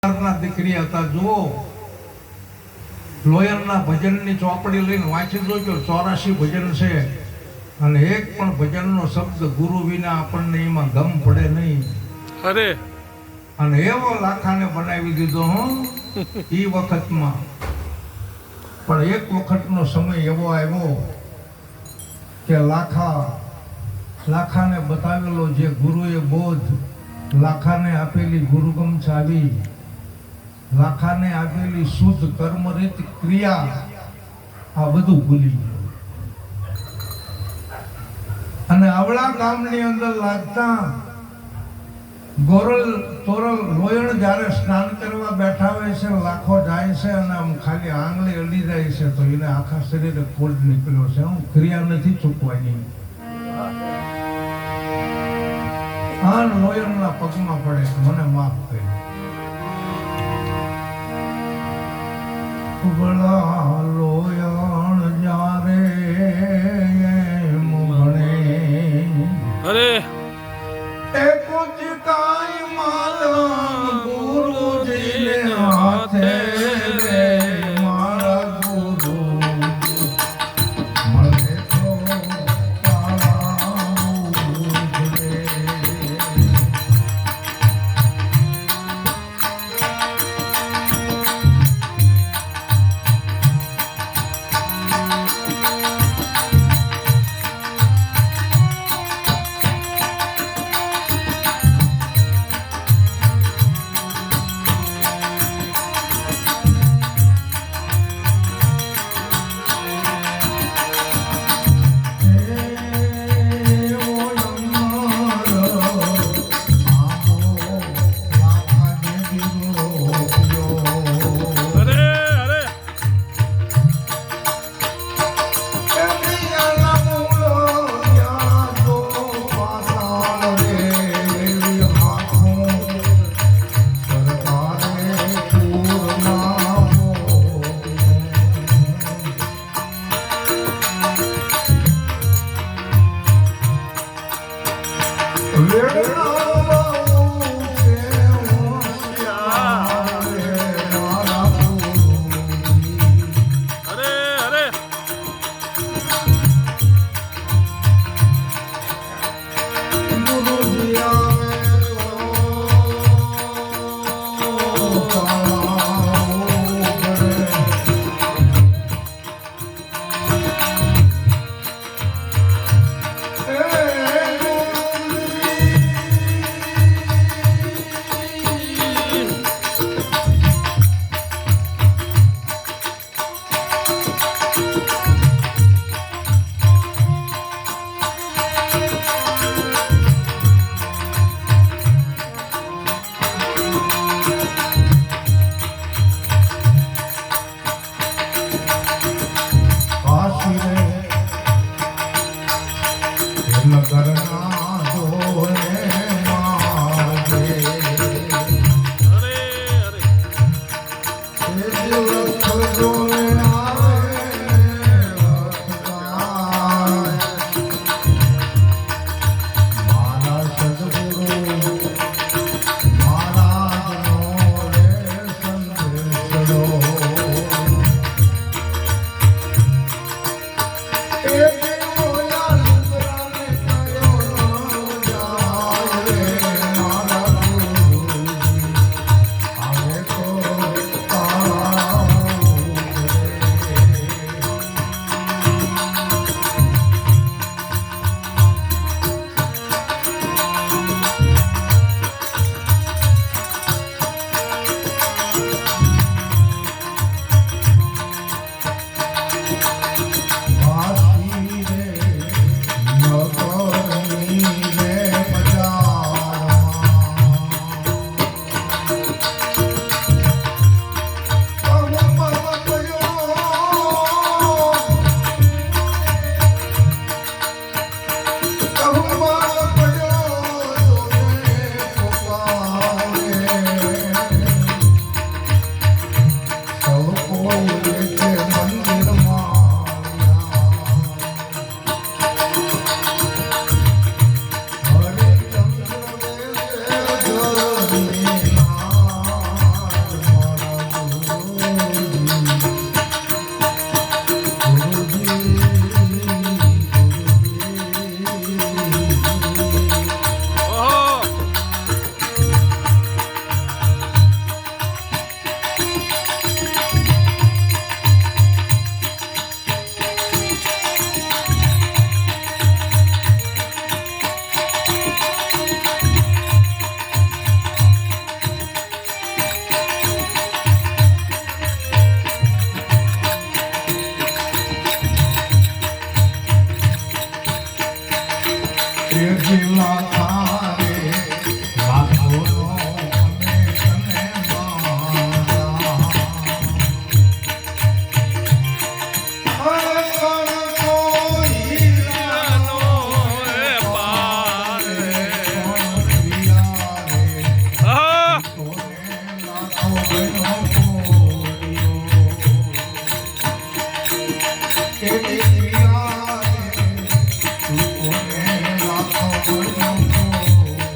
દીકરી હતા. જુઓ, લોયરના ભજનની ચોપડી લઈને વાંચી જોજો. 84 ભજન છે અને એક પણ ભજનનો શબ્દ ગુરુ વિના આપણને એમાં ગમ પડે નહીં. અરે અને એવો લાખાને બનાવી દીધો એ વખતમાં. પણ એક વખતનો સમય એવો આવ્યો કે લાખાને બતાવેલો જે ગુરુએ બોધ, લાખાને આપેલી ગુરુગમ ચાવી, લાખાને આપેલી શુદ્ધ કર્મરીત ક્રિયા, આ બધું ભૂલી ગયો. અને આવડા ગામની અંદર લાગતા ગોરલ તોરલ લોયણ જ્યારે સ્નાન કરવા બેઠા હોય છે, લાખો જાય છે અને આમ ખાલી આંગળી અડી જાય છે તો એને આખા શરીરે કોડ નીકળ્યો છે. હું ક્રિયા નથી ચૂકવાની. આ લોયણના પગમાં પડે, મને માફ કરી. બળા લોયણ જ્યારે મુગણે અરે એક ચિકાઈ માલા ગુરુજીને હાથે રે મારા ગુરુ મળે તો પાળાવું રે. દિલા તારે લાખોનો મને તને મારા હર કરતો હીરાનો એ પાર પ્રિયા રે હા તોને લાખો ગયો કોરિયો એવી પ્રિયા રે તોને લાખો ગયો હા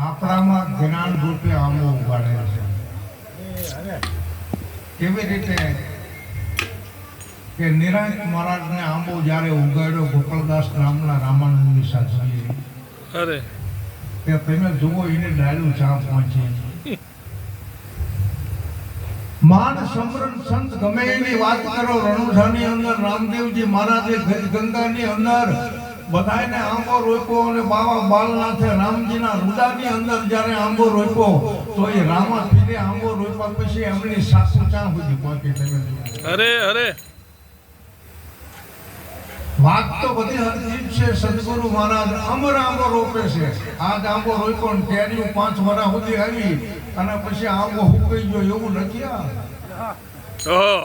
આપણામાં જ્ઞાન રૂપે આંબો ઉગાડે છે કેવી રીતે કે નિરાંત મહારાજને આંબો જ્યારે ઉગાડ્યો ગોપાલદાસ નામના રામાનંદની સાધુએ અરે તે તમે જુઓ એને ડાળ્યું ચા પહોંચી માન સમરણ સંત ગમે એની વાત કરો રણુજાની અંદર રામદેવજી મહારાજે ગંગાની અંદર બધાને આંબો રોપ્યો અને બાવા બાલનાથે રામજીના રૂડાની અંદર જ્યારે આંબો રોપ્યો તો એ રામા પીરે આંબો રોપ્યા પછી એમની સાસુ ચા સુધી પહોંચી તમે જુઓ. અરે વાત તો બધી હરજીત છે સદગુરુ મહારાજ અમર આંબો રોપે છે આજ આંબો રોપ્યો ને કેરીઓ 5 વર્ષ સુધી આવી અને પછી આંબો હુકાઈ ગયો એવું નથી ઓહો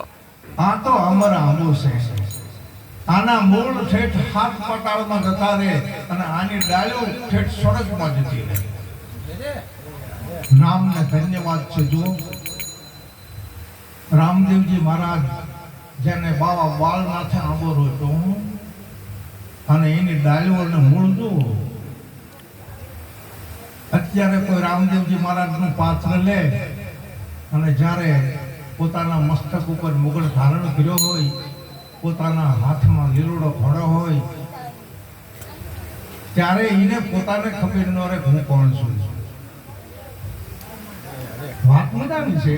આ તો અમર આંબો છે આના મૂળ ઠેઠ હાથ પટાળમાં જતા રહે અને આની ડાળીઓ ઠેઠ સ્વર્ગમાં જતી રહે નામને ધન્યવાદ છે જુઓ રામદેવજી મહારાજ જેને બાવા બાલનાથે આંબો રોપ્યો અને એની ડાળીઓને મૂળ જુઓ અત્યારે કોઈ રામદેવજી મહારાજનું પાત્ર લે અને જ્યારે પોતાના મસ્તક ઉપર મુગટ ધારણ કર્યો હોય પોતાના હાથમાં લીલોડો ઘોડો હોય ત્યારે એને પોતાને ખબર ન રહે હું કોણ છું વાત મજાની છે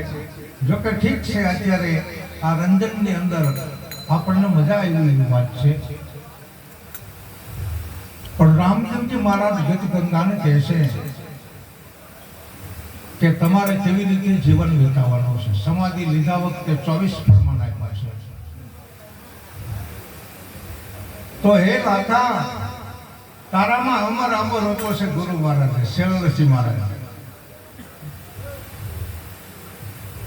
જો કે ઠીક છે અત્યારે આ રંજનની અંદર આપણને મજા આવી એવી વાત છે પણ રામદેવજી મહારાજ ગત ગંગાને કહે છે કે તમારે કેવી રીતે જીવન વિતાવવાનું છે સમાધિ લીધા વખતે 24 ફરમાન આપ્યા છે તો હે લાખા તારામાં અમર આંબો રોપ્યો છે ગુરુ મહારાજે શેલરસિંહ મહારાજ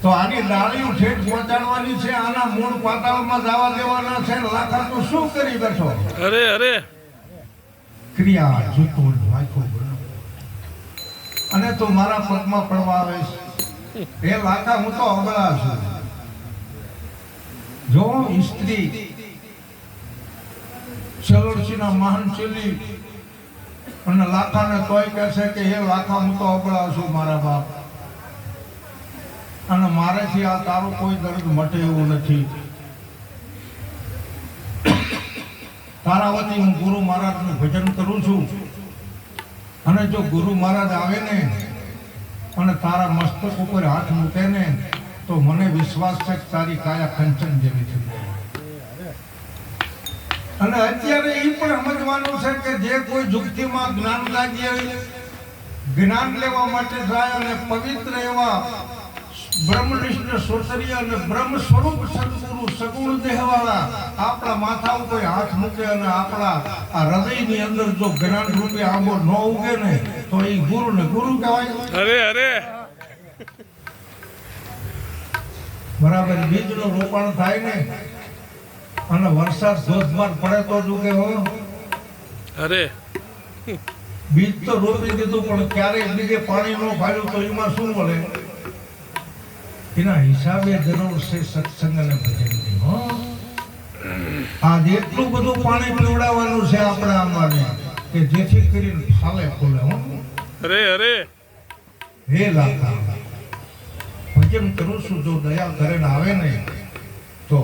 તો આની ડાળીઓ ઠેઠ પહોંચાડવાની છે આના મૂળ પાતાળમાં જવા દેવાના છે લાખા તું શું કરી બેઠો અરે ક્રિયા જૂતું વાંચો અને તું મારા પગમાં પડવા આવે છે એ લાખા હું તો અબળા છું જો સ્ત્રી ચલોડસીના મહાન ચલી અને લાખાને તોય કહે છે કે હે લાખા હું તો અબળા છું મારા બાપ અને મારેથી આ તારું કોઈ દર્દ મટે એવું નથી તારા વતી હું ગુરુ મહારાજનું ભજન કરું છું અને જો ગુરુ મહારાજ આવે ને અને તારા મસ્તક ઉપર હાથ મૂકે ને તો મને વિશ્વાસ છે કે તારી કાયા કંચન જેવી થઈ જાય અને અત્યારે એ પણ સમજવાનું છે કે જે કોઈ યુક્તિમાં જ્ઞાન લાગી જ્ઞાન લેવા માટે જાય અને પવિત્ર એવા બ્રહ્મનિષ્ઠ સોતરીય અને બ્રહ્મ સ્વરૂપ સદગુરુ સગુણ દેહવાળા આપણા માથા ઉપર હાથ મૂકે અને આપણા આ હૃદયની અંદર જો જ્ઞાન રૂપે આંબો ન ઉગે ને તો એ ગુરુ ને ગુરુ કહેવાય અરે બરાબર બીજનું રોપણ થાય ને અને વરસાદ ધોધમાર પડે તો જ ઉગે હો. અરે બીજ તો રોપી દીધું પણ ક્યારેય બીજે પાણી ન ફાલ્યું તો એમાં શું મળે? એના હિસાબે જરૂર છે સત્સંગ અને ભજનની. હો આજ એટલું બધું પાણી પીવડાવવાનું છે આપણા આમાંને કે જેથી કરીને ફાલે ફૂલે. હો અરે અરે હે લાખા ભજન કરું છું, જો દયા કરે ને આવે ને તો